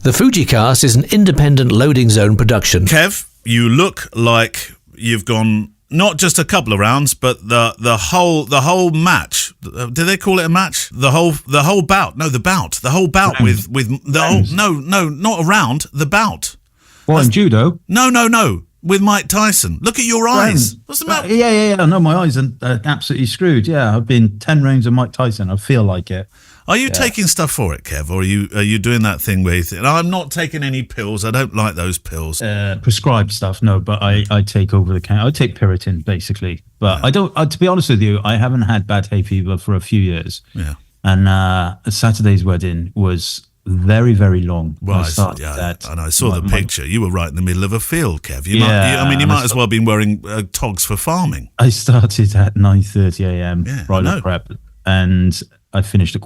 The Fujicast is an independent loading zone production. Kev, you look like you've gone not just a couple of rounds, but the whole match. Do they call it a match? The whole bout. No, the bout. The whole bout with the whole, no, not a round. The bout. What, in judo? No. With Mike Tyson. Look at your eyes. What's the matter? Yeah. No, my eyes are absolutely screwed. Yeah, I've been 10 rounds of Mike Tyson. I feel like it. Are you taking stuff for it, Kev, or are you doing that thing where you think, I'm not taking any pills, I don't like those pills? Prescribed stuff, no, but I take over the counter. I take Piriton, basically. But I don't, to be honest with you, I haven't had bad hay fever for a few years. Yeah. And Saturday's wedding was very, very long. Well, and I saw the picture. You were right in the middle of a field, Kev. You might as well have been wearing togs for farming. I started at 9:30 a.m. bridal prep, and I finished at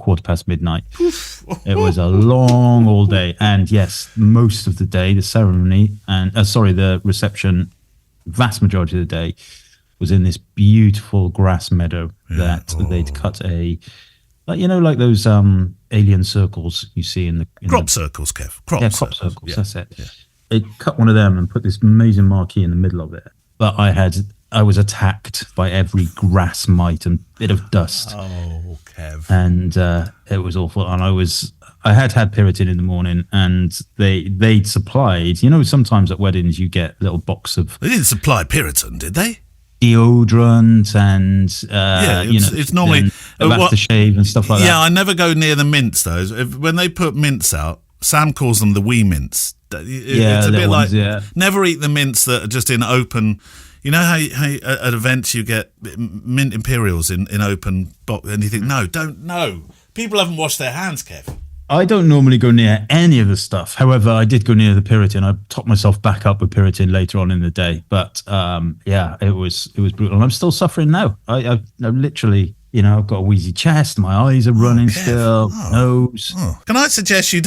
midnight. It was a long all day. And yes, most of the day, the ceremony and the reception, vast majority of the day was in this beautiful grass meadow that they'd cut like those alien circles you see in the crop circles, Kev. Crop circles. Yeah. That's it. Yeah. They cut one of them and put this amazing marquee in the middle of it. But I was attacked by every grass mite and bit of dust. Oh, Kev. And it was awful. And I had Piriton in the morning, and they'd supplied, sometimes at weddings you get a little box of... They didn't supply Piriton, did they? Deodorant and, it's normally... aftershave and stuff like that. Yeah, I never go near the mints, though. When they put mints out, Sam calls them the wee mints. It's a bit like... Never eat the mints that are just in open... You know how at events you get mint imperials in open box, and you think, no. People haven't washed their hands, Kev. I don't normally go near any of the stuff. However, I did go near the Piriton. I topped myself back up with Piriton later on in the day. But it was brutal. And I'm still suffering now. I literally, I've got a wheezy chest. My eyes are running still. Nose. Oh. Can I suggest you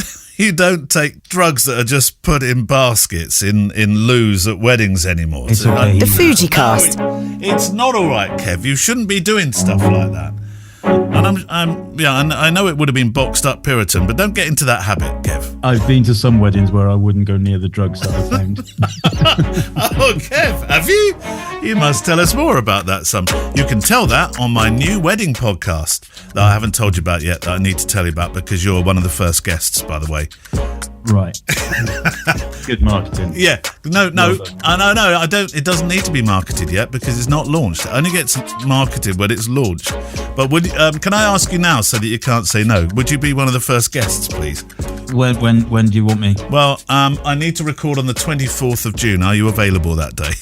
don't take drugs that are just put in baskets in loos at weddings anymore? It's okay. The Fujicast. No, it's not all right, Kev. You shouldn't be doing stuff like that. And I know it would have been boxed up Piriton, but don't get into that habit, Kev. I've been to some weddings where I wouldn't go near the drugs that I found. Oh, Kev, have you? You must tell us more about that. You can tell that on my new wedding podcast that I haven't told you about yet, that I need to tell you about because you're one of the first guests, by the way. Right. Good marketing. Yeah. No, I don't. It doesn't need to be marketed yet because it's not launched. It only gets marketed when it's launched. But can I ask you now, so that you can't say no? Would you be one of the first guests, please? When do you want me? Well, I need to record on the 24th of June. Are you available that day?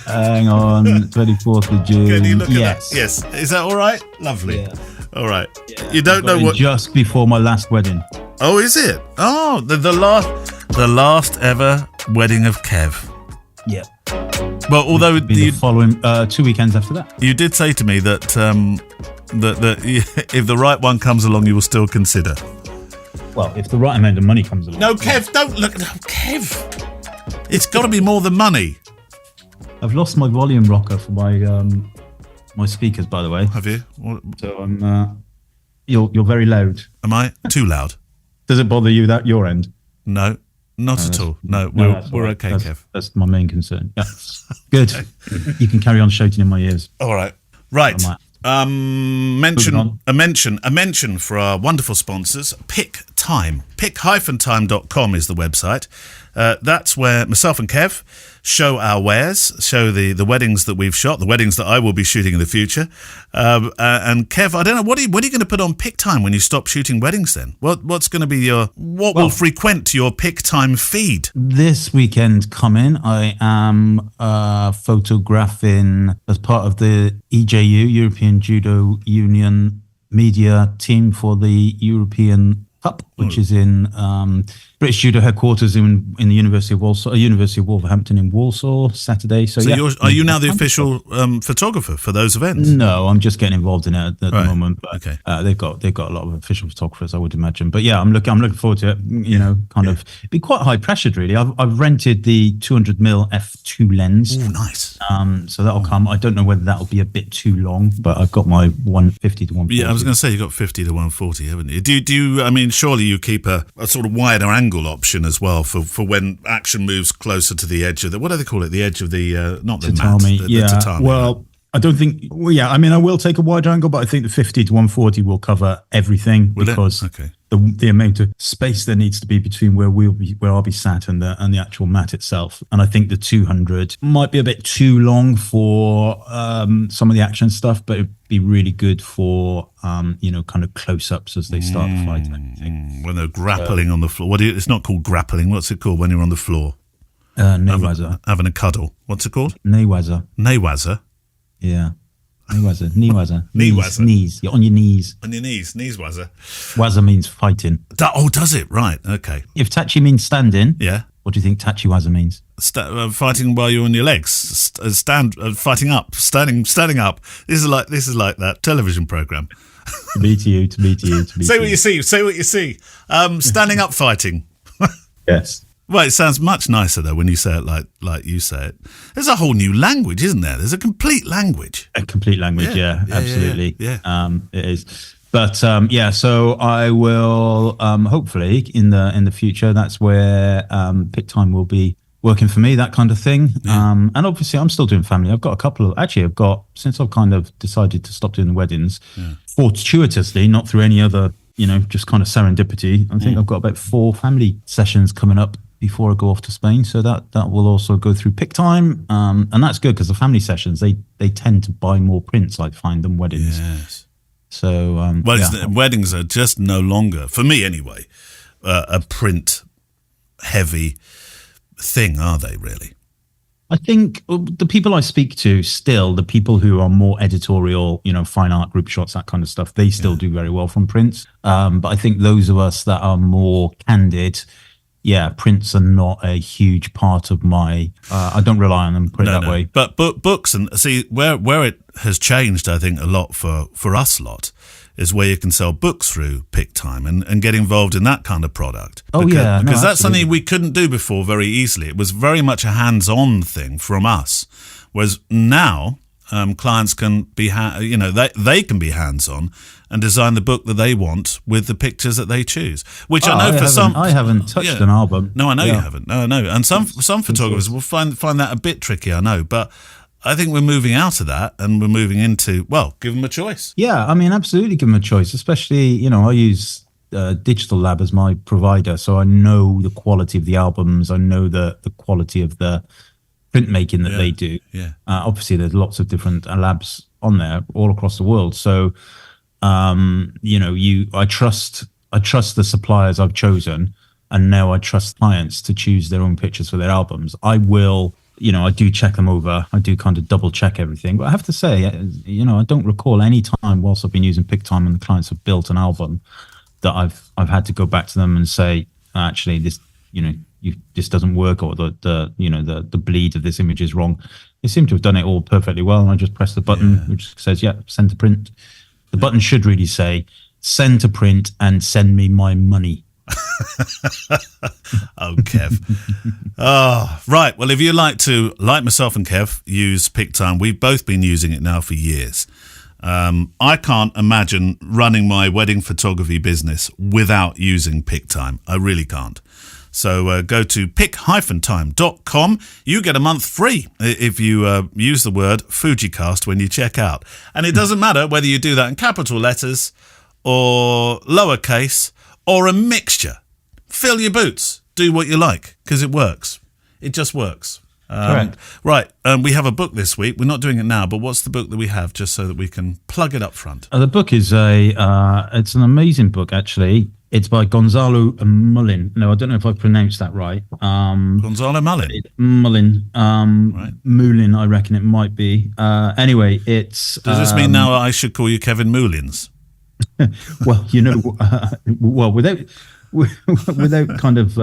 Hang on, 24th of June. Can you look yes. at that? Yes. Is that all right? Lovely. Yeah. All right. Yeah. You don't know what... Just before my last wedding. Oh, is it? Oh, the last ever wedding of Kev. Yeah. Well, although the following 2 weekends after that. You did say to me that that if the right one comes along, you will still consider. Well, if the right amount of money comes along. No, Kev, don't look. No, Kev. It's got to be more than money. I've lost my volume rocker for my speakers, by the way. Have you? So I'm. You're very loud. Am I too loud? Does it bother you that your end? No, not at all. No, we're okay, Kev. That's my main concern. Yeah, good. You can carry on shouting in my ears. All right. Right. A mention for our wonderful sponsors. Pick Time. Pick-time.com is the website. That's where myself and Kev show our wares, show the weddings that we've shot, the weddings that I will be shooting in the future. And Kev, I don't know, what are you going to put on Pick Time when you stop shooting weddings then? What's going to be will frequent your Pick Time feed? This weekend coming, I am photographing as part of the EJU, European Judo Union media team for the European Cup, which is in British Judo headquarters in the University of Walsall, University of Wolverhampton in Walsall, Saturday. So are you now the official photographer for those events? No, I'm just getting involved in it at the moment. But okay. They've got a lot of official photographers, I would imagine. But yeah, I'm looking forward to it. It'd be quite high pressured, really. I've rented the 200mm f2 lens. Oh, nice. So that'll come. I don't know whether that'll be a bit too long, but I've got my 150 to 140. Yeah, I was going to say, you've got 50 to 140, haven't you? Do you, I mean, surely you keep a sort of wider angle option as well for when action moves closer to the edge of the, what do they call it? The edge of the, not the tatami. Mat, the tatami. Well, I don't think, I mean, I will take a wider angle, but I think the 50 to 140 will cover everything because the amount of space there needs to be between where I'll be sat and the actual mat itself. And I think the 200 might be a bit too long for some of the action stuff, but it'd be really good for kind of close-ups as they start fighting. When they're grappling on the floor. It's not called grappling. What's it called when you're on the floor? Newaza. Having a cuddle. What's it called? Newaza. Newaza. Yeah. Newaza. Newaza. Knees. You're on your knees. On your knees. Kneeswaza. Waza means fighting. Does it? Right. Okay. If tachi means standing, yeah. What do you think tachiwaza means? Fighting while you're on your legs. Fighting up. Standing up. This is like that television program. To be to you. Say what you see. Standing up fighting. Yes. Well, it sounds much nicer though when you say it like you say it. There's a whole new language, isn't there? There's a complete language. A complete language, yeah absolutely. Yeah. It is. But so I will hopefully in the future. That's where PicTime will be working for me, that kind of thing. Yeah. And obviously, I'm still doing family. I've got a couple of since I've kind of decided to stop doing the weddings, fortuitously, not through any other, just kind of serendipity. I think I've got about 4 family sessions coming up before I go off to Spain, so that will also go through PicTime, and that's good because the family sessions they tend to buy more prints, I find, than weddings. Yes. So weddings are just no longer, for me anyway, a print heavy thing, are they really? I think the people I speak to still, the people who are more editorial, fine art, group shots, that kind of stuff, they still do very well from prints. But I think those of us that are more candid, prints are not a huge part of my. I don't rely on them. Put it that way. But books, and see where it has changed, I think a lot for us lot is where you can sell books through PicTime and get involved in that kind of product. Because that's something we couldn't do before very easily. It was very much a hands-on thing from us, whereas now clients can be they can be hands-on and design the book that they want with the pictures that they choose, which I know I haven't touched an album. No, I know you haven't. No, and some photographers will find that a bit tricky, I know, but I think we're moving out of that and we're moving into, give them a choice. Yeah, I mean, absolutely give them a choice, especially, I use Digital Lab as my provider, so I know the quality of the albums, I know the quality of the printmaking that they do. Yeah. Obviously, there's lots of different labs on there all across the world. So, I trust the suppliers I've chosen, and now I trust clients to choose their own pictures for their albums. I will, I do check them over. I do kind of double check everything. But I have to say, I don't recall any time whilst I've been using PicTime and the clients have built an album that I've had to go back to them and say, actually, this, this doesn't work, or the bleed of this image is wrong. They seem to have done it all perfectly well, and I just press the button which says, send to print. The button should really say, send to print and send me my money. Oh, Kev. Right. Well, if you like to, like myself and Kev, use PicTime, we've both been using it now for years. I can't imagine running my wedding photography business without using PicTime. I really can't. So go to pic-time.com. You get a month free if you use the word Fujicast when you check out. And it doesn't matter whether you do that in capital letters or lowercase or a mixture. Fill your boots. Do what you like, because it works. It just works. Correct. Right. We have a book this week. We're not doing it now, but what's the book that we have, just so that we can plug it up front? The book is it's an amazing book, actually. It's by Gonzalo Mullen. No, I don't know if I pronounced that right. Gonzalo Mullen. Mullen. Right. Mullen, I reckon it might be. Anyway, it's... Does this mean now I should call you Kevin Moulins? Well, without kind of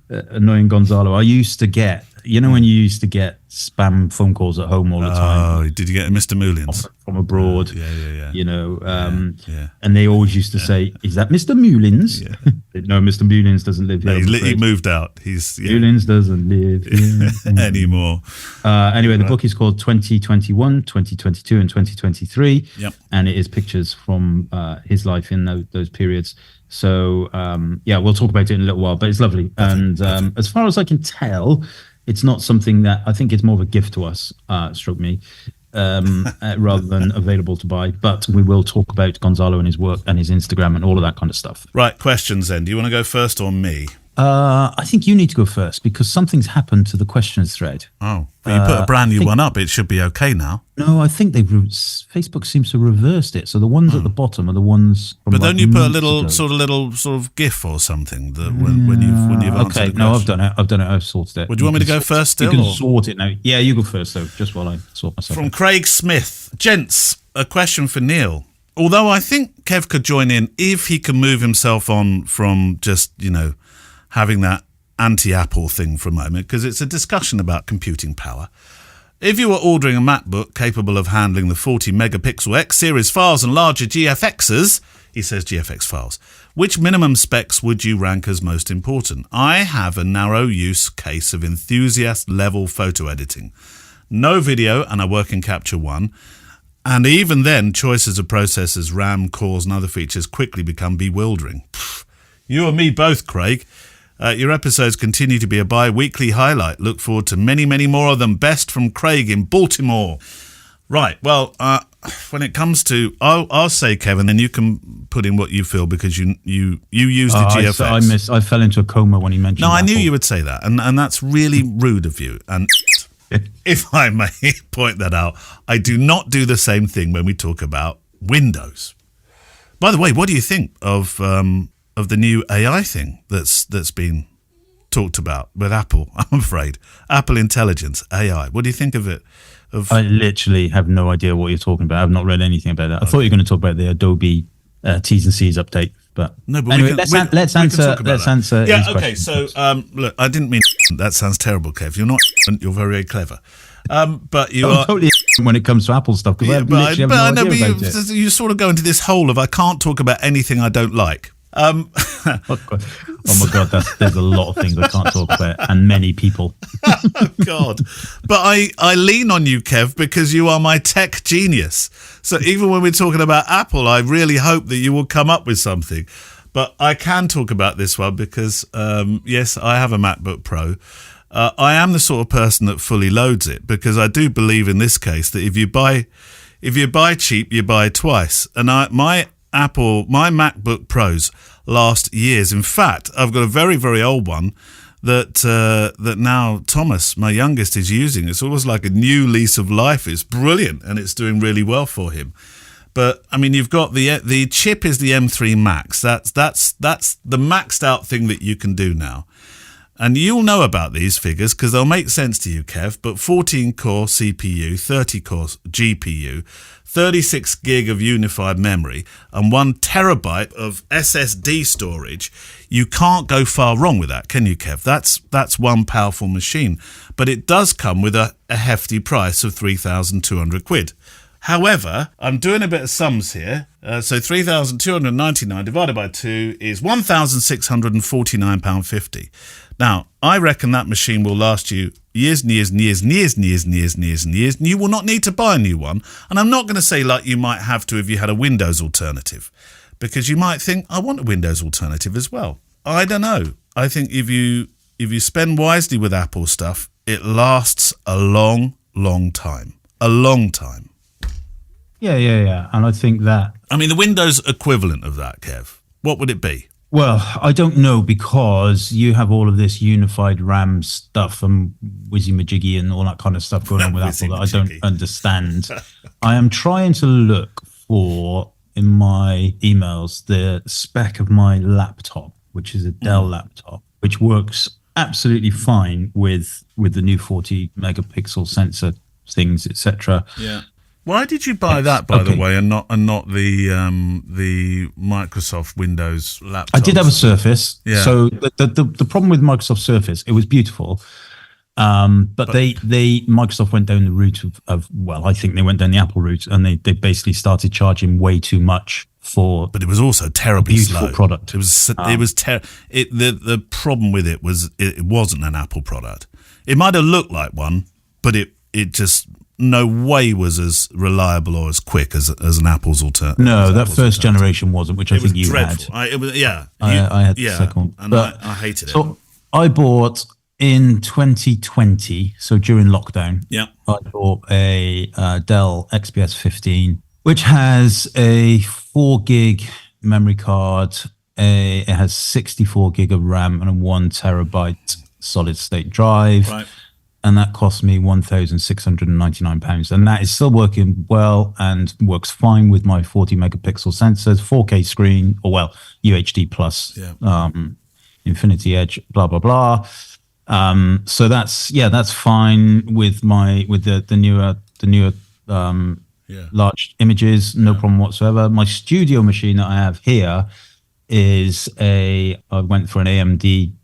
annoying Gonzalo, I used to get, when you used to get spam phone calls at home all the time. Oh, did you get a Mr. Mullins? From abroad. Yeah. And they always used to say, "Is that Mr. Mullins?" Yeah. No, Mr. Mullins doesn't live here. He moved out. Mullins doesn't live here anymore. Anyway, the book is called 2021, 2022, and 2023. Yep. And it is pictures from his life in those periods. So, we'll talk about it in a little while, but it's lovely. And as far as I can tell, it's not something that I think it's more of a gift to us, stroke me, rather than available to buy. But we will talk about Gonzalo and his work and his Instagram and all of that kind of stuff. Right, questions then. Do you want to go first or me? I think you need to go first because something's happened to the questions thread. Oh, but you put a brand new one up. It should be okay now. No, I think Facebook seems to have reversed it. So the ones at the bottom are the ones. From but don't you put a little sort of GIF or something that when you've answered the question? No, I've done it. I've sorted it. Would you want me to go first still? You can sort it now. Yeah, you go first though, just while I sort myself. From Craig Smith, gents, a question for Neil. Although I think Kev could join in if he can move himself on from just having that anti-Apple thing for a moment, because it's a discussion about computing power. If you were ordering a MacBook capable of handling the 40 megapixel X series files and larger GFXs, he says GFX files, which minimum specs would you rank as most important? I have a narrow use case of enthusiast level photo editing. No video, and I work in Capture One. And even then, choices of processors, RAM, cores, and other features quickly become bewildering. You and me both, Craig. Your episodes continue to be a bi-weekly highlight. Look forward to many, many more of them. Best from Craig in Baltimore. Right, well, when it comes to... I'll say, Kevin, then you can put in what you feel because you use the GFX. I fell into a coma when he mentioned No, I knew Apple. you would say that, and that's really rude of you. And if I may point that out, I do not do the same thing when we talk about Windows. By the way, what do you think of the new AI thing that's been talked about with Apple? I'm afraid Apple Intelligence AI. What do you think of it? I literally have no idea what you're talking about. I've not read anything about that. I thought you were going to talk about the Adobe T's and C's update, but no. But anyway, let's answer. Yeah. Okay. So look, I didn't mean that sounds terrible, Kev. You're not. You're very, very clever. But you are totally when it comes to Apple stuff because I literally have no idea about it. You sort of go into this hole of I can't talk about anything I don't like. Oh my God, there's a lot of things I can't talk about, and many people. Oh God, but I lean on you, Kev, because you are my tech genius. So even when we're talking about Apple, I really hope that you will come up with something. But I can talk about this one because yes, I have a MacBook Pro. I am the sort of person that fully loads it because I do believe in this case that if you buy cheap, you buy twice. And my MacBook Pros last years. In fact, I've got a very, very old one that now Thomas, my youngest, is using. It's almost like a new lease of life. It's brilliant and it's doing really well for him. But I mean, you've got the chip is the M3 Max. That's the maxed out thing that you can do now. And you'll know about these figures because they'll make sense to you, Kev. But 14-core CPU, 30-core GPU, 36 gig of unified memory, and 1 terabyte of SSD storage. You can't go far wrong with that, can you, Kev? That's one powerful machine. But it does come with a hefty price of 3,200 quid. However, I'm doing a bit of sums here. So 3,299 divided by 2 is £1,649.50. Now, I reckon that machine will last you years and years and years and years and years and years and years and years, and you will not need to buy a new one. And I'm not going to say like you might have to if you had a Windows alternative, because you might think, I want a Windows alternative as well. I don't know. I think if you spend wisely with Apple stuff, it lasts a long, long time. A long time. Yeah. And I think that... I mean, the Windows equivalent of that, Kev, what would it be? Well, I don't know because you have all of this unified RAM stuff and whizzy-majiggy and all that kind of stuff going on with Apple that I don't understand. I am trying to look for, in my emails, the spec of my laptop, which is a Dell laptop, which works absolutely fine with the new 40 megapixel sensor things, etc. Yeah. Why did you buy that, by the way, and not the Microsoft Windows laptop? I did have a Surface. Yeah. So the problem with Microsoft Surface, it was beautiful, but Microsoft went down the route of I think they went down the Apple route, and they basically started charging way too much for. But it was also terribly beautiful slow. Product. It was the problem with it was it wasn't an Apple product. It might have looked like one, but it just no way was as reliable or as quick as an Apple's alternative. No, that first generation wasn't, which I think you dreadful. had. It was dreadful. I had the second one. And I hated it. So I bought in 2020, so during lockdown, I bought a Dell XPS 15, which has a 4 gig memory card. It has 64 gig of RAM and a 1 terabyte solid state drive. Right. And that cost me £1,699. And that is still working well and works fine with my 40 megapixel sensors, 4K screen, UHD plus, Infinity Edge, blah, blah, blah. So that's fine with the newer large images, no problem whatsoever. My studio machine that I have here is I went for an AMD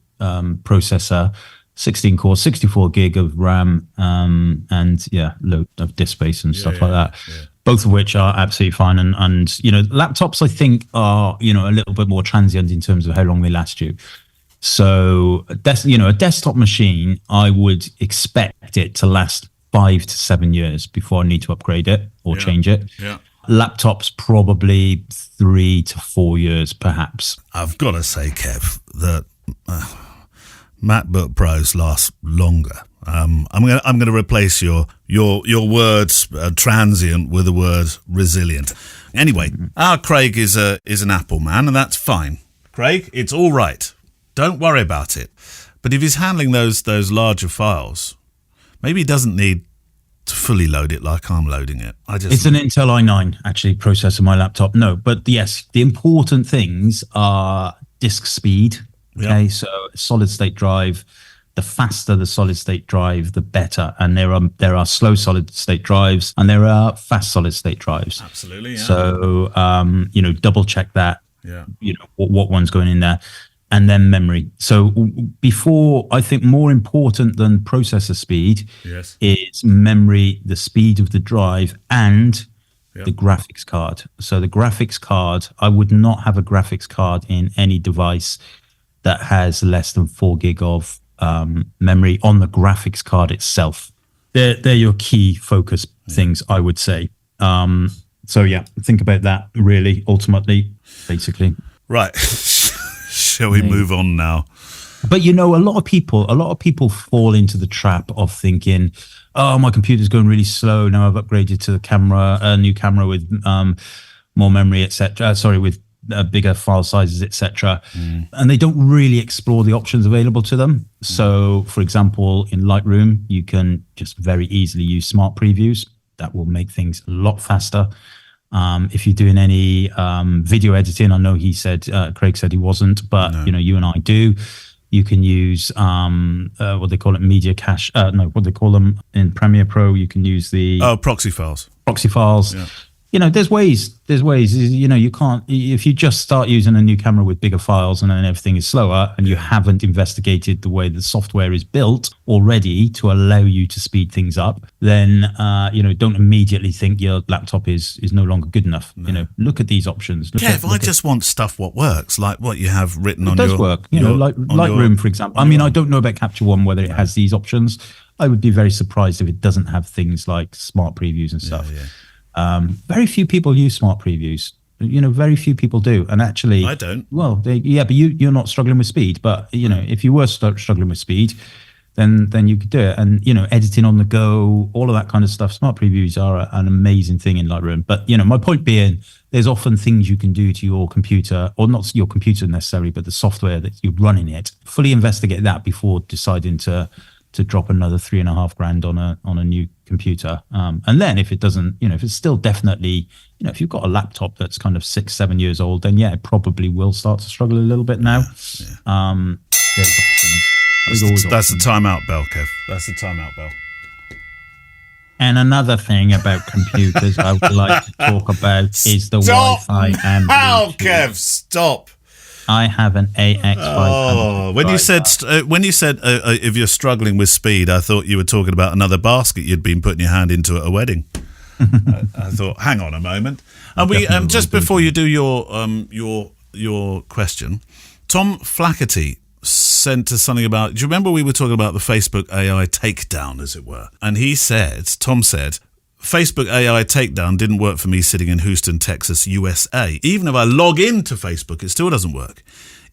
processor, 16 core, 64 gig of RAM, and load of disk space and stuff like that. Yeah. Both of which are absolutely fine. And laptops, I think, are, a little bit more transient in terms of how long they last you. So, a desktop machine, I would expect it to last 5 to 7 years before I need to upgrade it or change it. Yeah. Laptops, probably 3 to 4 years, perhaps. I've got to say, Kev, that MacBook Pros last longer. I'm going to replace your words transient with the word resilient. Anyway, our Craig is an Apple man, and that's fine. Craig, it's all right. Don't worry about it. But if he's handling those larger files, maybe he doesn't need to fully load it like I'm loading it. It's an Intel i9 actually processor, my laptop. No, but yes, the important things are disk speed. Okay, so solid state drive, the faster the solid state drive, the better. And there are slow solid state drives and there are fast solid state drives. Absolutely. Yeah. So double check that. Yeah. What one's going in there. And then memory. So I think more important than processor speed is memory, the speed of the drive, and the graphics card. So the graphics card, I would not have a graphics card in any device that has less than 4 gig of memory on the graphics card itself. They're your key focus things, I would say. Think about that really, ultimately, basically. Right. Shall we move on now? But a lot of people fall into the trap of thinking, oh, my computer's going really slow. Now I've upgraded to a new camera with more memory, etc. With bigger file sizes, etc. And they don't really explore the options available to them. So, for example, in Lightroom, you can just very easily use smart previews. That will make things a lot faster. If you're doing any video editing, I know Craig said he wasn't, but you and I do. You can use what they call it, media cache. What they call them in Premiere Pro. You can use the proxy files. Yeah. There's ways. You can't, if you just start using a new camera with bigger files and then everything is slower and you haven't investigated the way the software is built already to allow you to speed things up, then, don't immediately think your laptop is no longer good enough. No. Look at these options. I just want stuff what works, like what you have written on your... It does work. Lightroom, for example. I don't know about Capture One, whether it has these options. I would be very surprised if it doesn't have things like smart previews and stuff. Yeah. Very few people use smart previews. Very few people do. And actually, I don't. Well, but you're not struggling with speed. But if you were struggling with speed, then you could do it. And editing on the go, all of that kind of stuff. Smart previews are an amazing thing in Lightroom. But my point being, there's often things you can do to your computer, or not your computer necessarily, but the software that you're running it. Fully investigate that before deciding to drop another $3,500 on a new computer. And then if it doesn't, if it's still definitely, if you've got a laptop that's kind of 6-7 years old, then it probably will start to struggle a little bit now. Yeah. There's options. That's the timeout bell, Kev. That's the timeout bell. And another thing about computers I would like to talk about is the Stop! Wi-Fi and How, Bluetooth. Kev? Stop. I have an AX500. Oh, when you said if you're struggling with speed, I thought you were talking about another basket you'd been putting your hand into at a wedding. I thought, hang on a moment. And we just before you do your question, Tom Flaherty sent us something about. Do you remember we were talking about the Facebook AI takedown, as it were? And Tom said, Facebook AI takedown didn't work for me sitting in Houston, Texas, USA. Even if I log into Facebook, it still doesn't work.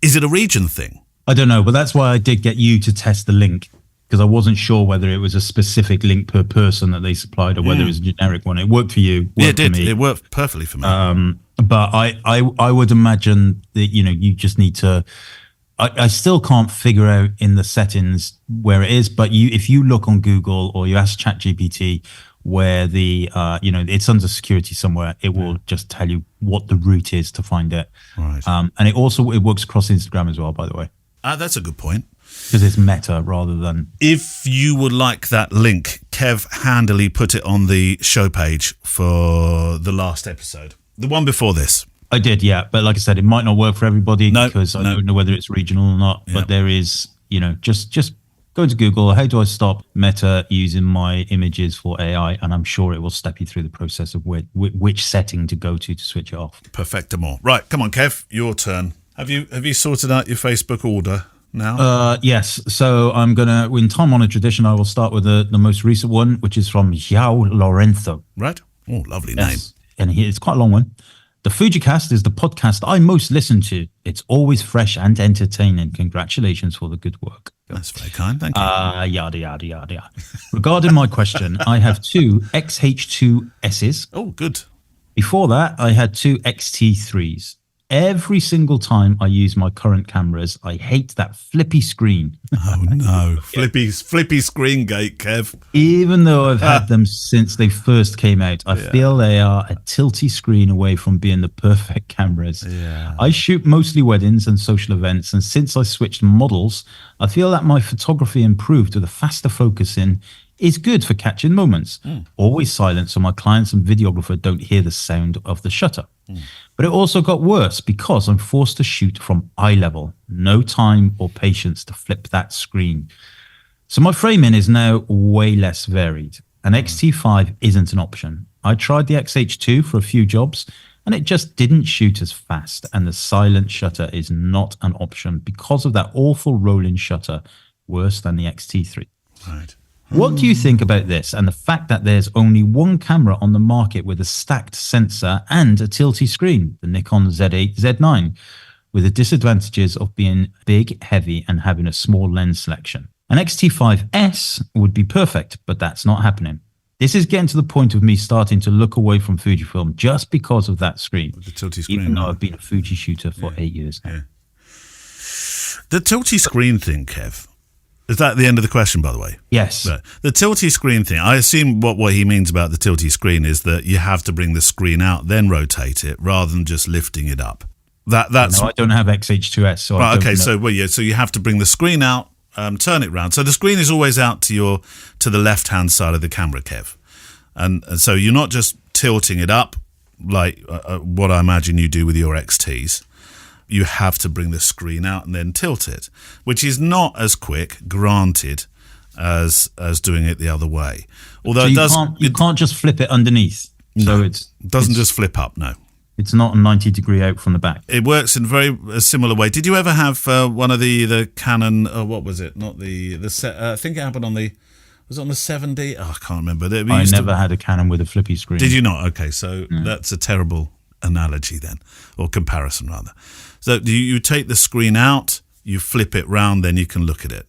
Is it a region thing? I don't know, but that's why I did get you to test the link, because I wasn't sure whether it was a specific link per person that they supplied or whether it was a generic one. It worked for you. It did. It worked perfectly for me. But I would imagine that, you just need to... I still can't figure out in the settings where it is, but if you look on Google or you ask ChatGPT where it's under security somewhere, it will just tell you what the route is to find it. Right. And it works across Instagram as well, by the way. That's a good point. Because it's meta rather than... If you would like that link, Kev handily put it on the show page for the last episode. The one before this. I did, yeah. But like I said, it might not work for everybody because I don't know whether it's regional or not. But there is, just go to Google, how do I stop Meta using my images for AI? And I'm sure it will step you through the process of which setting to go to switch it off. Perfectamo. Right, come on, Kev, your turn. Have you sorted out your Facebook order now? Yes. So I'm going to, in time-honored tradition, I will start with the most recent one, which is from João Lorenzo. Right. Oh, lovely name. And it's quite a long one. The Fujicast is the podcast I most listen to. It's always fresh and entertaining. Congratulations for the good work. That's very kind. Thank you. Yada, yada, yada. Regarding my question, I have two XH2Ss. Oh, good. Before that, I had two XT3s. Every single time I use my current cameras, I hate that flippy screen. Oh, no. Flippy screen gate, Kev. Even though I've had them since they first came out, I feel they are a tilty screen away from being the perfect cameras. Yeah. I shoot mostly weddings and social events, and since I switched models, I feel that my photography improved with a faster focusing is good for catching moments. Always silent so my clients and videographer don't hear the sound of the shutter. But it also got worse because I'm forced to shoot from eye level. No time or patience to flip that screen. So my framing is now way less varied. An X-T5 isn't an option. I tried the XH2 for a few jobs and it just didn't shoot as fast, and the silent shutter is not an option because of that awful rolling shutter, worse than the X-T3. Right. What do you think about this and the fact that there's only one camera on the market with a stacked sensor and a tilty screen, the Nikon Z8, Z9, with the disadvantages of being big, heavy, and having a small lens selection? An X-T5S would be perfect, but that's not happening. This is getting to the point of me starting to look away from Fujifilm just because of that screen. The tilty screen. Even though I've been a Fuji shooter for 8 years now. Yeah. The tilty screen thing, Kev. Is that the end of the question, by the way? Yes. Right. The tilty screen thing, I assume what he means about the tilty screen is that you have to bring the screen out, then rotate it, rather than just lifting it up. That's. No, I don't have XH2S, so right, I don't okay, know. so you have to bring the screen out, turn it round. So the screen is always out to the left-hand side of the camera, Kev. And so you're not just tilting it up like what I imagine you do with your XTs. You have to bring the screen out and then tilt it, which is not as quick, granted, as doing it the other way. Although so you can't just flip it underneath. No, so it doesn't just flip up. No, it's not a 90-degree out from the back. It works in a similar way. Did you ever have one of the Canon? What was it? Not the set. I think it happened on the. Was it on the 7D? Oh, I can't remember. I never had a Canon with a flippy screen. Did you not? Okay, so that's a terrible analogy then, or comparison rather. So you take the screen out, you flip it round, then you can look at it.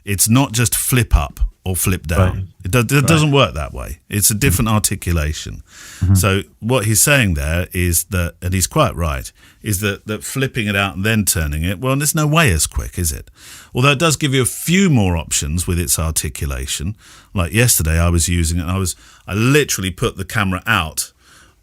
It's not just flip up or flip down. Right. It doesn't work that way. It's a different articulation. Mm-hmm. So what he's saying there is that, and he's quite right, is that flipping it out and then turning it, well, there's no way as quick, is it? Although it does give you a few more options with its articulation. Like yesterday I was using it, and I literally put the camera out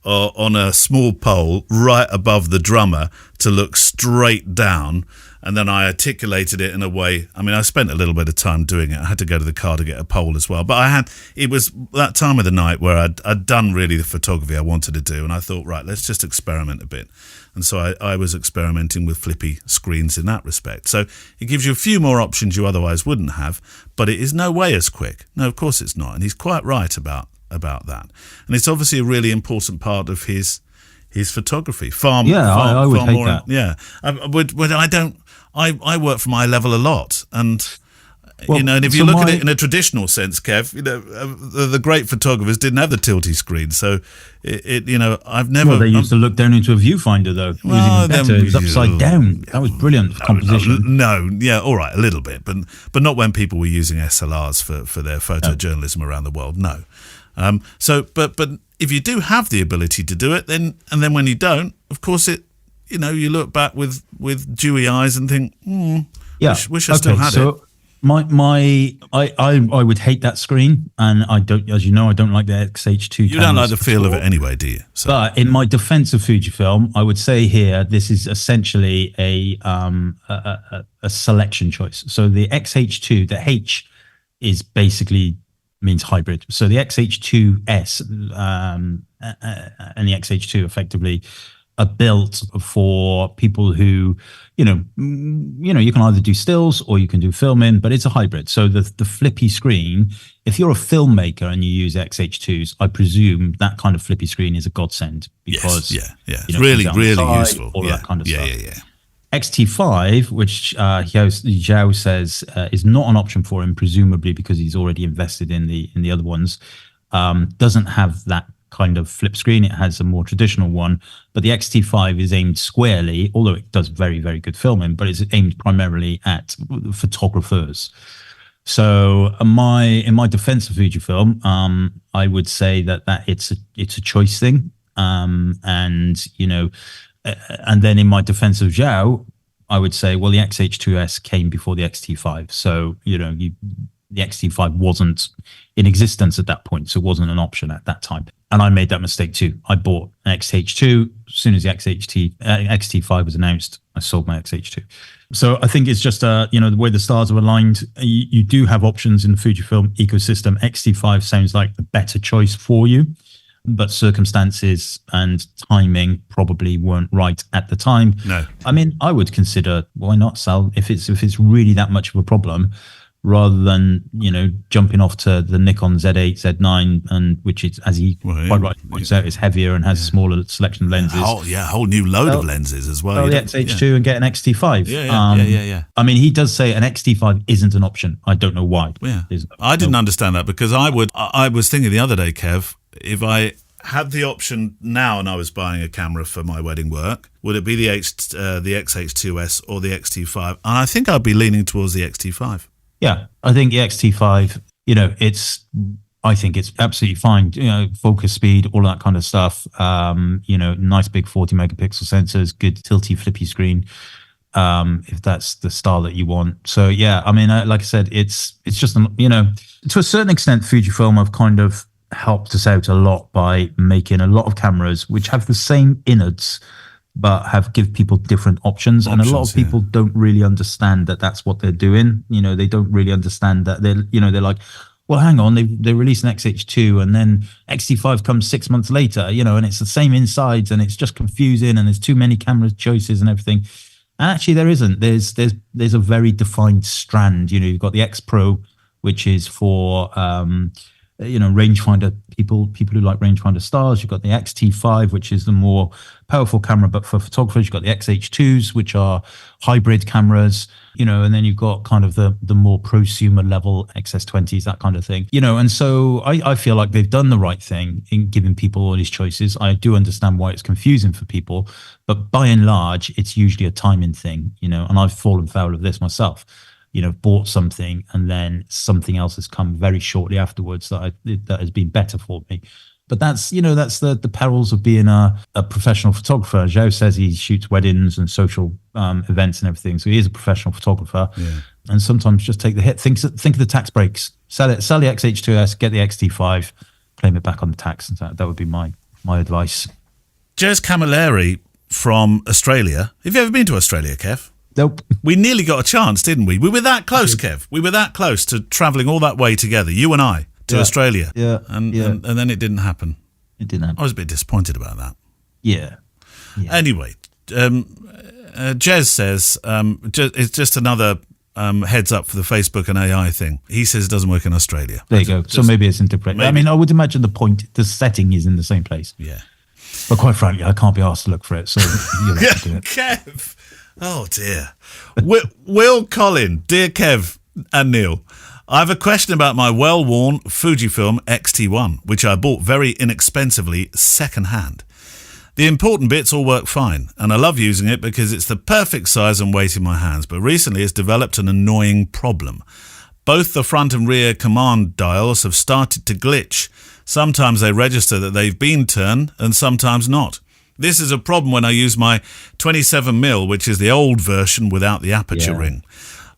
on a small pole right above the drummer to look straight down. And then I articulated it in a way. I mean, I spent a little bit of time doing it. I had to go to the car to get a pole as well. But it was that time of the night where I'd done really the photography I wanted to do. And I thought, right, let's just experiment a bit. And so I was experimenting with flippy screens in that respect. So it gives you a few more options you otherwise wouldn't have, but it is no way as quick. No, of course it's not. And he's quite right about that. And it's obviously a really important part of his photography. I would hate that. Yeah. I work from eye level a lot, and and if you look at it in a traditional sense, Kev, the great photographers didn't have the tilty screen, so I've never. Well, they used to look down into a viewfinder though. It was even better. It was upside down. That was brilliant for composition. All right, a little bit, but not when people were using SLRs for their photojournalism around the world. No. But if you do have the ability to do it, then when you don't, of course you look back with dewy eyes and think, wish I still had it. I would hate that screen, and I don't, as you know, I don't like the XH2. You don't like the feel of it anyway, do you? So. But in my defense of Fujifilm, I would say here this is essentially a selection choice. So the XH2, the H is basically means hybrid. So the XH2S and the XH2 effectively are built for people who, you can either do stills or you can do filming, but it's a hybrid. So the flippy screen, if you're a filmmaker and you use XH2s, I presume that kind of flippy screen is a godsend because it's really useful. All that kind of stuff. Yeah. XT5, which Zhao says is not an option for him, presumably because he's already invested in the other ones, doesn't have that kind of flip screen. It has a more traditional one, but the XT5 is aimed squarely, although it does very, very good filming, but it's aimed primarily at photographers. So in my defense of Fujifilm, I would say that it's a choice thing. And then in my defense of Zhao, I would say, well, the XH2S came before the XT5. So, the XT5 wasn't in existence at that point. So it wasn't an option at that time. And I made that mistake too. I bought an XH2. As soon as the XT5 was announced, I sold my XH2. So I think it's just, the way the stars are aligned, you do have options in the Fujifilm ecosystem. XT5 sounds like the better choice for you, but circumstances and timing probably weren't right at the time. No. I mean, I would consider, why not sell if it's really that much of a problem, rather than, jumping off to the Nikon Z8, Z9, and which is, as he quite rightly points out, is heavier and has a smaller selection of lenses. A whole new load of lenses as well. The XH2 and get an XT5. Yeah. I mean, he does say an XT5 isn't an option. I don't know why. Yeah. I didn't understand that because I was thinking the other day, Kev, if I had the option now and I was buying a camera for my wedding work, would it be the XH2S or the XT5? And I think I'd be leaning towards the XT5. Yeah, I think the XT5, I think it's absolutely fine. Focus speed, all that kind of stuff. Nice big 40 megapixel sensors, good tilty flippy screen, if that's the style that you want. So yeah, I mean, like I said, it's just, to a certain extent, Fujifilm have kind of helped us out a lot by making a lot of cameras which have the same innards but give people different options. And a lot of people don't really understand that that's what they're doing. They don't really understand that they're like, well, hang on, they released an XH2 and then XT5 comes 6 months later, and it's the same insides and it's just confusing and there's too many camera choices and everything. And actually there isn't. There's a very defined strand. You've got the X Pro, which is for rangefinder people who like rangefinder stars. You've got the XT5, which is the more powerful camera, but for photographers. You've got the XH2s, which are hybrid cameras, and then you've got kind of the more prosumer level XS20s, that kind of thing, and so I feel like they've done the right thing in giving people all these choices. I do understand why it's confusing for people, but by and large, it's usually a timing thing, and I've fallen foul of this myself. Bought something and then something else has come very shortly afterwards that has been better for me. But that's the perils of being a professional photographer. Zhao says he shoots weddings and social events and everything, so he is a professional photographer. Yeah. And sometimes just take the hit. Think of the tax breaks. Sell the XH2S, get the XT5, claim it back on the tax. And that would be my my advice. Jez Camilleri from Australia. Have you ever been to Australia, Kev? Nope. We nearly got a chance, didn't we? We were that close, Kev. We were that close to travelling all that way together, you and I, to Australia. Yeah. And then it didn't happen. It didn't happen. I was a bit disappointed about that. Yeah. Anyway, Jez says, it's just another heads up for the Facebook and AI thing. He says it doesn't work in Australia. There you go. So maybe it's in different. I mean, I would imagine the setting is in the same place. Yeah. But quite frankly, I can't be asked to look for it, so you'll have to do it. Kev. Oh, dear. Will Colin, dear Kev and Neil, I have a question about my well-worn Fujifilm X-T1, which I bought very inexpensively second-hand. The important bits all work fine, and I love using it because it's the perfect size and weight in my hands, but recently it's developed an annoying problem. Both the front and rear command dials have started to glitch. Sometimes they register that they've been turned, and sometimes not. This is a problem when I use my 27mm, which is the old version without the aperture ring.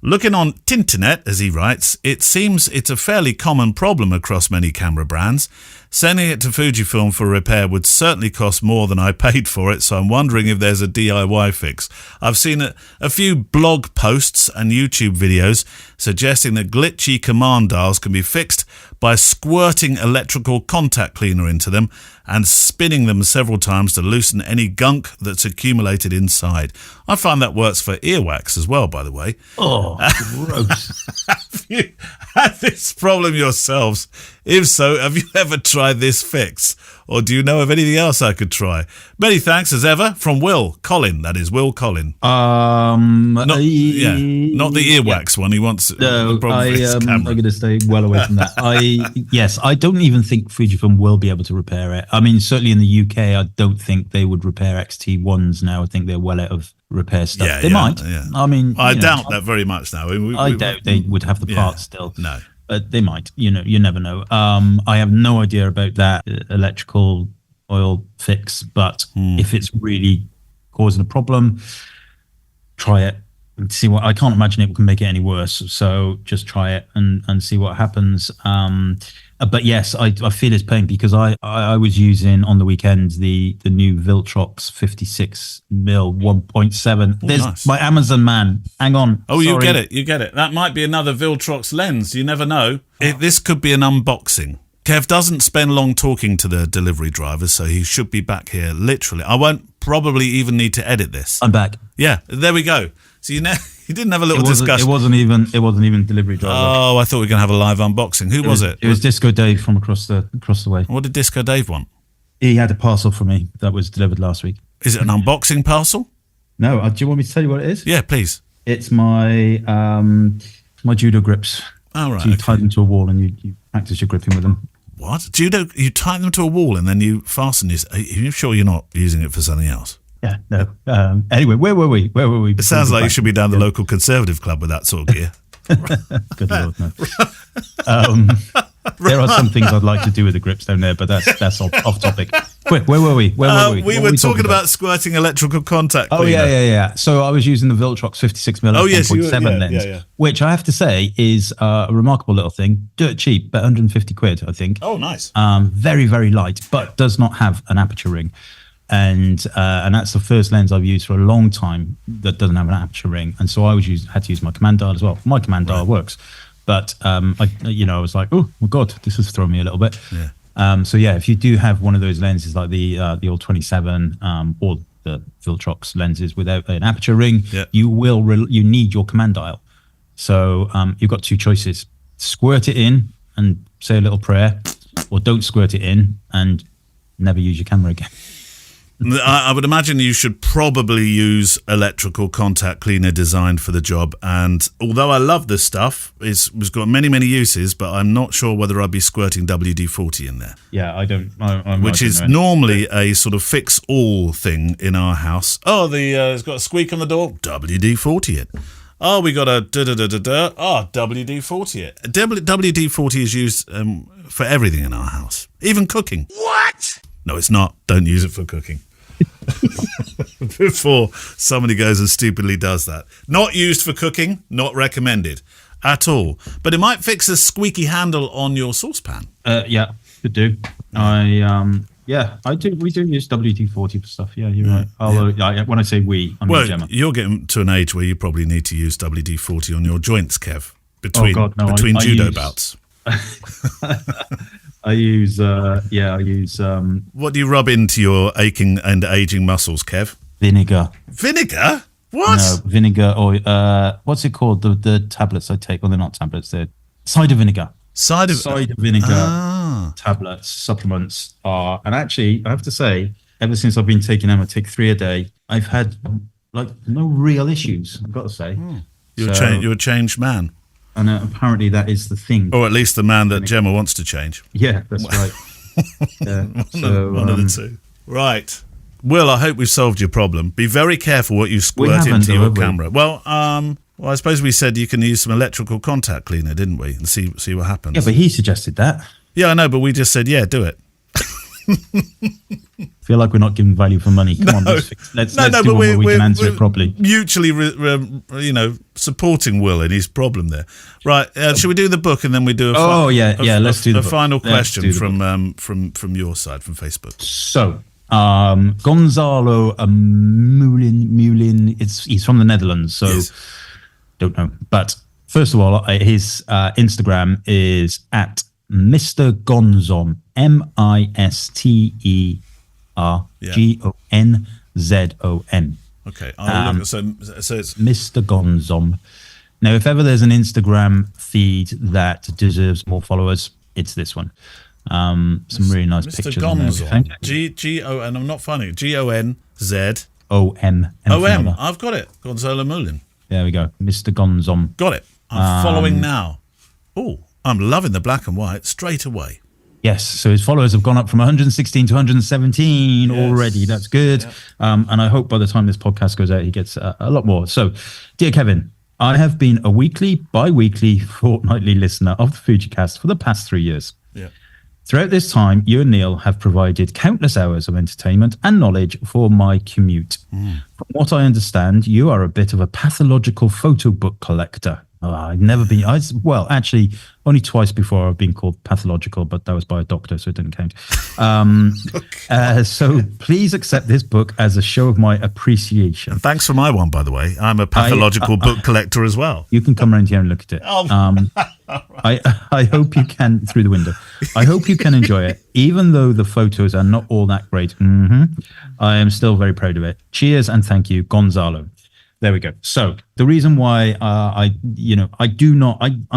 Looking on Tinternet, as he writes, it seems it's a fairly common problem across many camera brands. Sending it to Fujifilm for repair would certainly cost more than I paid for it, so I'm wondering if there's a DIY fix. I've seen a few blog posts and YouTube videos suggesting that glitchy command dials can be fixed by squirting electrical contact cleaner into them and spinning them several times to loosen any gunk that's accumulated inside. I find that works for earwax as well, by the way. Oh, gross. Have you had this problem yourselves? If so, have you ever tried this fix? Or do you know of anything else I could try? Many thanks, as ever, from Will Colin. That is Will Colin. Not the earwax one. He wants the problem with his camera. I'm going to stay well away from that. I don't even think Fujifilm will be able to repair it. I mean, certainly in the UK, I don't think they would repair XT1s now. I think they're well out of repair stuff. They might. Yeah. I mean, I doubt that very much now. I doubt they would have the parts still. No. But they might. You never know. I have no idea about that electrical oil fix, but if it's really causing a problem, try it and see what. I can't imagine it can make it any worse. So just try it and see what happens. But yes, I feel his pain because I was using on the weekend the new Viltrox 56mm 1.7. There's nice. My Amazon man. Hang on. Oh, sorry. You get it. That might be another Viltrox lens. You never know. This could be an unboxing. Kev doesn't spend long talking to the delivery drivers, so he should be back here literally. I won't probably even need to edit this. I'm back. Yeah, there we go. So you didn't have a little discussion. It wasn't even delivery driver. Oh, I thought we were going to have a live unboxing. Who was it? It was Disco Dave from across the way. What did Disco Dave want? He had a parcel for me that was delivered last week. Is it an unboxing parcel? No. Do you want me to tell you what it is? Yeah, please. It's my judo grips. Oh, right. So you tie them to a wall and you practice your gripping with them. What? Judo? You tie them to a wall and then you fasten this. Are you sure you're not using it for something else? Yeah, no. Anyway, where were we? It sounds like you should be down the local conservative club with that sort of gear. Good Lord, no. There are some things I'd like to do with the grips down there, but that's off topic. Quick, where were we? We were talking about squirting electrical contact cleaner. Oh, yeah. So I was using the Viltrox 56mm 1.7 lens, which I have to say is a remarkable little thing. Dirt cheap, about 150 quid, I think. Oh, nice. Very, very light, but does not have an aperture ring. And that's the first lens I've used for a long time that doesn't have an aperture ring, and so I had to use my command dial as well. My command dial works, but I was like, oh my god, this has thrown me a little bit. Yeah. So if you do have one of those lenses like the old 27 or the Viltrox lenses without an aperture ring, you need your command dial. So you've got two choices: squirt it in and say a little prayer, or don't squirt it in and never use your camera again. I would imagine you should probably use electrical contact cleaner designed for the job. And although I love this stuff, it's got many, many uses, but I'm not sure whether I'd be squirting WD-40 in there. Yeah, I don't. Which is normally a sort of fix-all thing in our house. Oh, it's got a squeak on the door. WD-40 it. Oh, we got a da-da-da-da-da. Oh, WD-40 it. WD-40 is used for everything in our house, even cooking. What? No, it's not. Don't use it for cooking. Before somebody goes and stupidly does that. Not used for cooking, not recommended at all. But it might fix a squeaky handle on your saucepan. Yeah, could do. I Yeah, I do. We do use WD-40 for stuff. Yeah, you're right. Although when I say we, I mean Gemma. You're getting to an age where you probably need to use WD-40 on your joints, Kev. Between judo bouts. I use. What do you rub into your aching and aging muscles, Kev? Vinegar. Vinegar? What? No, vinegar or what's it called? The tablets I take. Well, they're not tablets. They're cider vinegar. Cider vinegar tablets, supplements are. And actually, I have to say, ever since I've been taking them, I take 3 a day. I've had no real issues. I've got to say. You're a changed man. And apparently that is the thing. Or at least the man that Gemma wants to change. Yeah, that's right. One of the two. Right. Will, I hope we've solved your problem. Be very careful what you squirt into your camera. Well, I suppose we said you can use some electrical contact cleaner, didn't we? And see what happens. Yeah, but he suggested that. Yeah, I know, but we just said, yeah, do it. Feel like we're not giving value for money. Come on, let's do one where we can answer it properly. Mutually, supporting Will in his problem there. Right? Should we do the book and then we do let's do the book. Final question from your side, from Facebook. So, Gonzalo Mullen. He's from the Netherlands, so don't know. But first of all, his Instagram is at Mr. Gonzom, MisterGonzom. Okay, I'll look at, so it's Mr. Gonzom. Now, if ever there's an Instagram feed that deserves more followers, it's this one. Some really nice pictures. Mr. Gonzom. G-O-N. I'm not finding it. G-O-N-Z-O-M. O-M. I've got it. Gonzalo Mullen. There we go. Mr. Gonzom. Got it. I'm following now. Oh, I'm loving the black and white straight away. Yes, so his followers have gone up from 116 to 117 already. That's good. Yep. And I hope by the time this podcast goes out, he gets a lot more. So, dear Kevin, I have been a weekly, bi-weekly, fortnightly listener of the FujiCast for the past 3 years. Yeah. Throughout this time, you and Neil have provided countless hours of entertainment and knowledge for my commute. From what I understand, you are a bit of a pathological photo book collector. I've never been. Actually, only twice before I've been called pathological, but that was by a doctor, so it didn't count. So please accept this book as a show of my appreciation. And thanks for my one, by the way. I'm a pathological book collector as well. You can come around here and look at it. I hope you can, through the window. I hope you can enjoy it, even though the photos are not all that great. I am still very proud of it. Cheers and thank you, Gonzalo. There we go. So the reason why I'm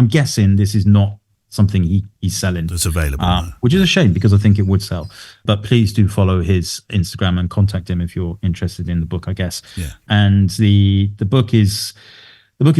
guessing this is not something he's selling. It's available. Which is a shame because I think it would sell. But please do follow his Instagram and contact him if you're interested in the book, I guess. Yeah. And the book is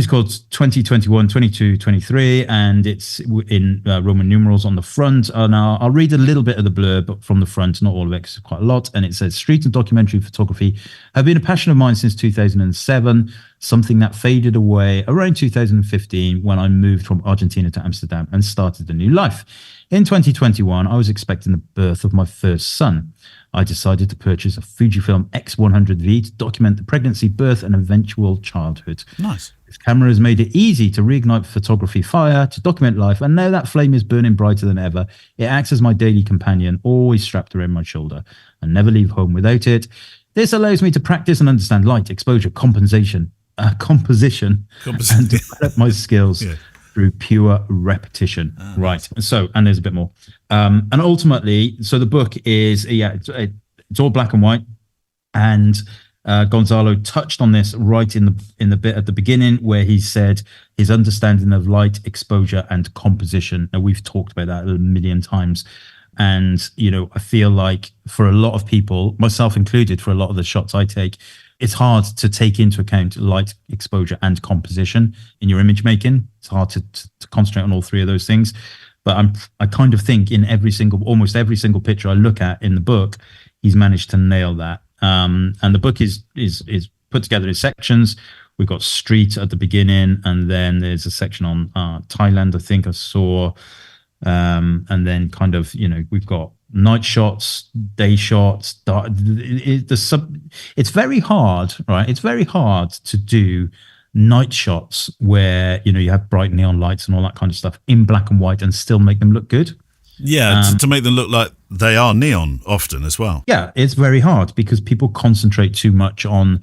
called 2021, 22, 23, and it's in Roman numerals on the front. And I'll read a little bit of the blurb from the front, not all of it, 'cause it's quite a lot. And it says, street and documentary photography have been a passion of mine since 2007, something that faded away around 2015 when I moved from Argentina to Amsterdam and started a new life. In 2021, I was expecting the birth of my first son. I decided to purchase a Fujifilm X100V to document the pregnancy, birth, and eventual childhood. Nice. This camera has made it easy to reignite photography fire, to document life, and now that flame is burning brighter than ever. It acts as my daily companion, always strapped around my shoulder, and never leave home without it. This allows me to practice and understand light, exposure, composition, and develop my skills through pure repetition. Right. So, and there's a bit more. And ultimately, so the book is, it's all black and white. And Gonzalo touched on this right in the bit at the beginning where he said his understanding of light, exposure, and composition. Now, we've talked about that a million times. And, I feel like for a lot of people, myself included, for a lot of the shots I take, it's hard to take into account light, exposure, and composition in your image making. It's hard to concentrate on all three of those things. But I kind of think in almost every single picture I look at in the book, he's managed to nail that. And the book is put together in sections. We've got street at the beginning, and then there's a section on Thailand, I think I saw. And then kind of, we've got night shots, day shots. It's very hard, right? It's very hard to do night shots where, you have bright neon lights and all that kind of stuff in black and white and still make them look good. Yeah, to make them look like they are neon often as well. Yeah, it's very hard because people concentrate too much on,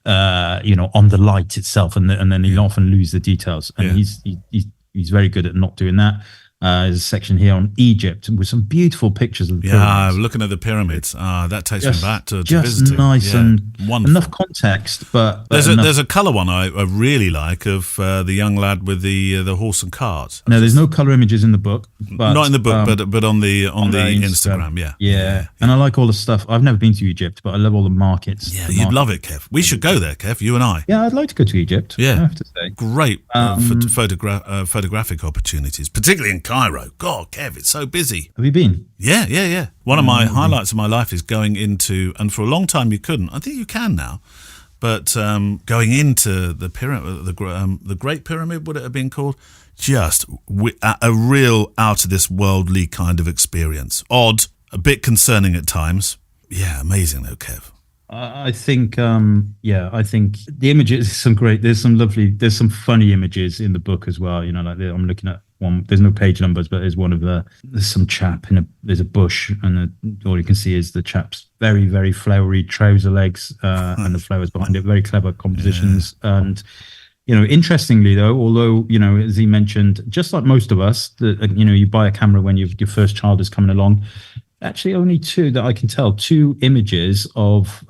on the light itself, and then you often lose the details. And he's very good at not doing that. There's a section here on Egypt with some beautiful pictures of the pyramids. Yeah, looking at the pyramids. That takes me back to just visiting. Nice and wonderful. Enough context, but there's a colour one I really like of the young lad with the horse and cart. No, there's no colour images in the book. But, not in the book, but on the Instagram. Yeah. And I like all the stuff. I've never been to Egypt, but I love all the markets. Yeah, you'd love it, Kev. We should go there, Kev. You and I. Yeah, I'd like to go to Egypt. Yeah, I have to say. Great photographic opportunities, particularly in Cairo. God, Kev, it's so busy. Have you been? Yeah. One of my highlights of my life is going into, and for a long time you couldn't. I think you can now, but going into the pyramid, the Great Pyramid, would it have been called? Just a real out of this worldly kind of experience. Odd, a bit concerning at times. Yeah, amazing though, Kev. I think the images there's some funny images in the book as well. Like I'm looking at one, there's no page numbers, but there's there's some chap there's a bush, and all you can see is the chap's very, very flowery trouser legs, and the flowers behind it, very clever compositions. Yeah. And, interestingly though, although, as he mentioned, just like most of us, you buy a camera when your first child is coming along. Actually, only two images of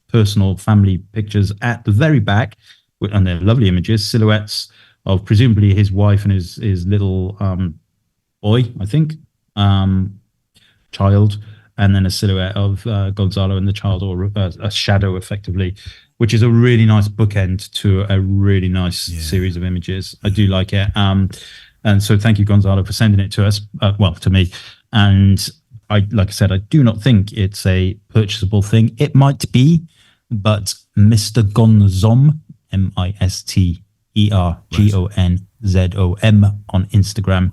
personal family pictures at the very back, and they're lovely images, silhouettes of presumably his wife and his little boy, I think, child, and then a silhouette of Gonzalo and the child, or a shadow, effectively, which is a really nice bookend to a really nice series of images. I do like it. And so thank you, Gonzalo, for sending it to us, to me. And like I said, I do not think it's a purchasable thing. It might be, but Mr. Gonzom, MisterGonzom on Instagram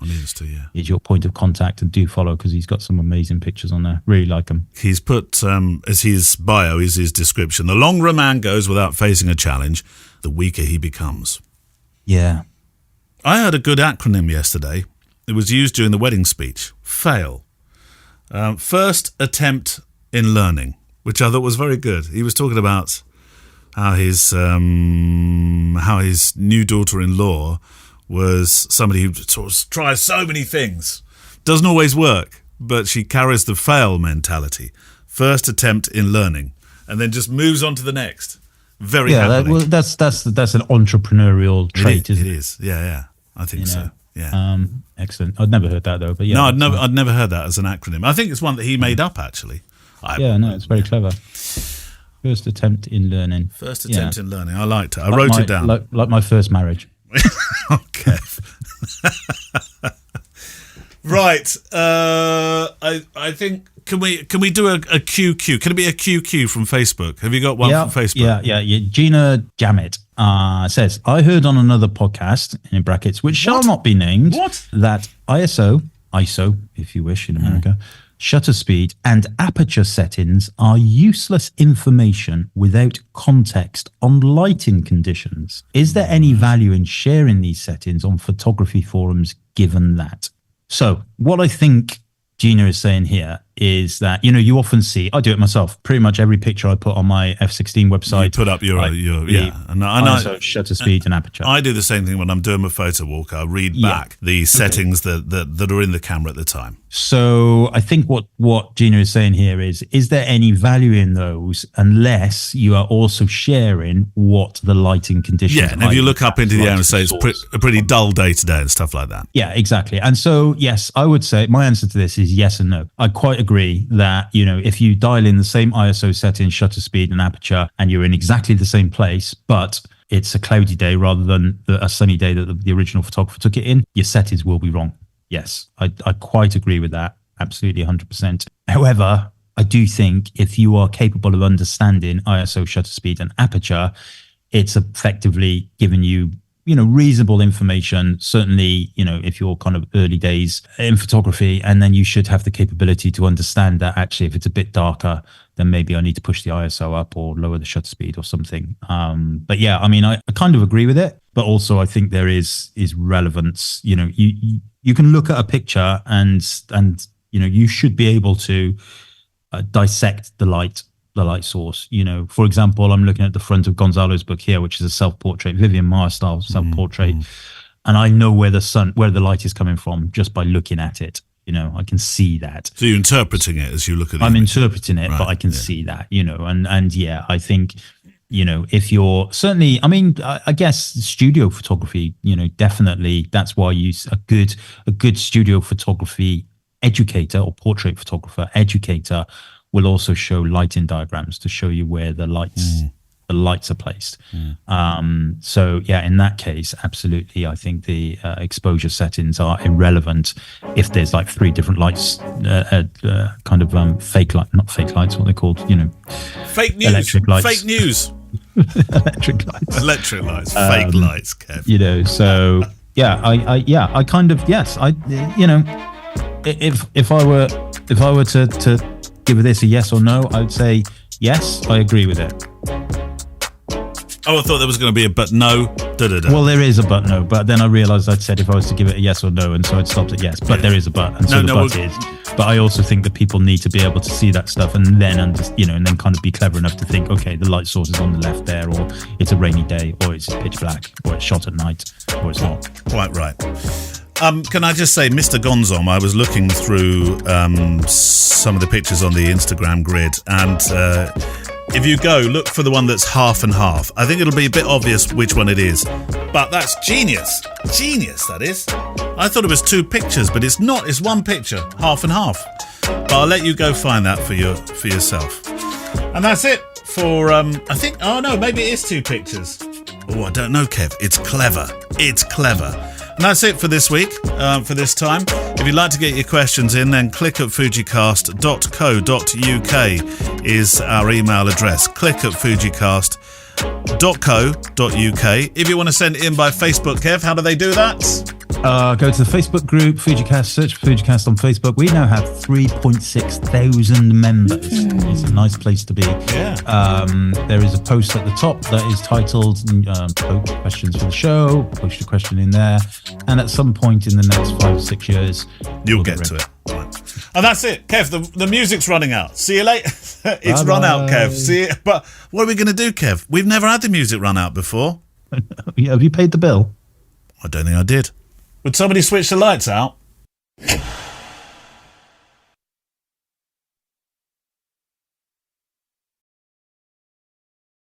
is your point of contact, and do follow because he's got some amazing pictures on there. Really like them. He's put, as his bio is his description, the longer a man goes without facing a challenge, the weaker he becomes. Yeah. I heard a good acronym yesterday. It was used during the wedding speech. FAIL. First attempt in learning, which I thought was very good. He was talking about how his new daughter-in-law was somebody who sort of tries so many things, doesn't always work, but she carries the fail mentality. First attempt in learning, and then just moves on to the next. Very happily. That's an entrepreneurial trait, isn't it? It is. Yeah. I think so. Yeah. Excellent. I'd never heard that though, but yeah. No, I'd never heard that as an acronym. I think it's one that he made up actually. It's very clever. First attempt in learning. First attempt in learning. I liked it. I wrote it down. Like my first marriage. Okay. Right. I think can we do a QQ? Can it be a QQ from Facebook? Have you got one from Facebook? Yeah. Gina Jammett says, I heard on another podcast, in brackets, which shall not be named, that ISO, if you wish in America, shutter speed and aperture settings are useless information without context on lighting conditions. Is there any value in sharing these settings on photography forums given that? So what I think Gina is saying here is that, you often see, I do it myself, pretty much every picture I put on my F16 website. You put up your and ISO, shutter speed and aperture. I do the same thing when I'm doing my photo walk. I read back the settings that are in the camera at the time. So I think what Gina is saying here is there any value in those unless you are also sharing what the lighting conditions are? Yeah, and if you look up into the air and say it's a pretty dull day today and stuff like that. Yeah, exactly. And so, yes, I would say my answer to this is yes and no. I quite agree that, if you dial in the same ISO settings, shutter speed and aperture, and you're in exactly the same place, but it's a cloudy day rather than a sunny day that the original photographer took it in, your settings will be wrong. Yes, I quite agree with that. Absolutely 100%. However, I do think if you are capable of understanding ISO, shutter speed and aperture, it's effectively giving you, reasonable information. Certainly, if you're kind of early days in photography, and then you should have the capability to understand that actually if it's a bit darker, then maybe I need to push the ISO up or lower the shutter speed or something. But yeah, I kind of agree with it, but also I think there is relevance. you can look at a picture and you should be able to dissect the light source. For example, I'm looking at the front of Gonzalo's book here, which is a self-portrait, Vivian Maier style self-portrait, and I know where the light is coming from just by looking at it. I can see that. So you're interpreting it as you look at it. I'm interpreting it, right, but I can see that. And yeah, I think. If you're certainly, I guess studio photography, definitely that's why you a good studio photography educator or portrait photographer educator will also show lighting diagrams to show you where the lights are placed. So yeah, in that case, absolutely, I think the exposure settings are irrelevant if there's like 3 different lights, fake light, not fake lights, what they're called, fake news, electric lights. Fake news. Electric lights, fake lights, Kev. So yeah, I kind of, yes, if I were to give this a yes or no, I'd say yes, I agree with it. Oh, I thought there was going to be a but no. Well, there is a but no, but then I realised I'd said if I was to give it a yes or no, and so I'd stopped at yes. But there is a but, and so the but is. But I also think that people need to be able to see that stuff, and then and then kind of be clever enough to think, okay, the light source is on the left there, or it's a rainy day, or it's pitch black, or it's shot at night, or it's not. Quite right. Can I just say, Mr. Gonzom, I was looking through some of the pictures on the Instagram grid, and if you go, look for the one that's half and half. I think it'll be a bit obvious which one it is. But that's genius. Genius, that is. I thought it was 2 pictures, but it's not. It's 1 picture, half and half. But I'll let you go find that for yourself. And that's it for, I think, oh no, maybe it is 2 pictures. Oh, I don't know, Kev. It's clever. It's clever. And that's it for this week, for this time. If you'd like to get your questions in, then click at fujicast.co.uk is our email address. Click at fujicast.co.uk. If you want to send it in by Facebook, Kev, how do they do that? Go to the Facebook group, Fujicast, search for Fujicast on Facebook. We now have 3,600 members. It's a nice place to be. Yeah. There is a post at the top that is titled questions for the show. Post your question in there. And at some point in the next 5 or 6 years, you'll get to it. Right. And that's it. Kev, the music's running out. See you later. It's run out, Kev. See you. But what are we going to do, Kev? We've never had the music run out before. Have you paid the bill? I don't think I did. Would somebody switch the lights out?